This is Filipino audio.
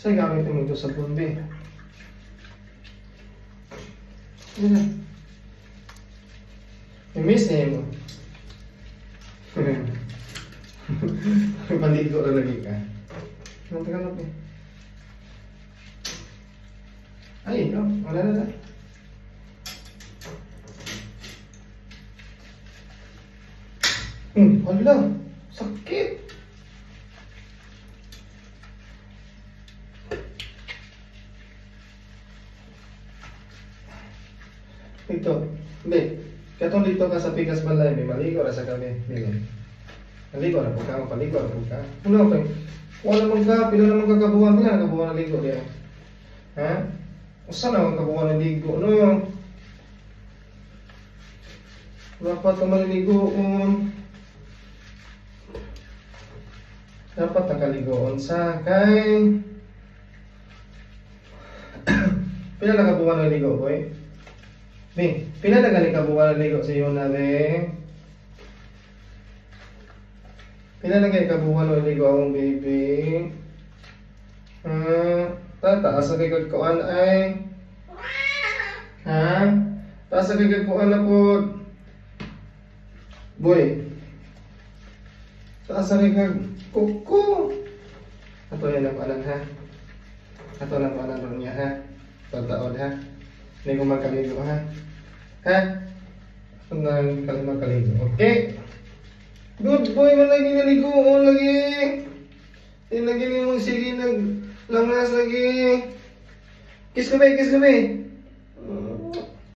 Sa'yo gamitin mo ito sa bumbi. Yan. I-miss niya mo. Maligo na lagi ka. Nanti ka. Ay, no, wala na. Wala. Sakit. Ito, be, katong dito ka sa pikas balay, may maligo na sa gabi, bilang. Maligo na po ka, mapaligo na po ka. Wala mong ka, pila naman kakabuhan, pila nakabuhan na ligo diya. Ha? Usa na ang kabuhan na ligo, no? Dapat ka maliligo, dapat nakaligoon sa kay pila nakabuhan na ligo, boy? Be, pila na galing kabuhan na ligo sa iyo na, be? Pila na galing kabuhan na ligo akong baby? Taas na kay kagkuan ay? Ha? Taas na kay kagkuan na po? Boy, taas na kay kagkuko? Ato yan ang panan, ha? Ato lang panan ron niya, ha? Tataon, ha? Hindi ko magkaligo, ha? Ha? Ito na magkaligo, okay? Good boy, malagi naligo, lagi. Lagi mong sige, naglangas lagi. Kiss ko ba, kiss ko ba?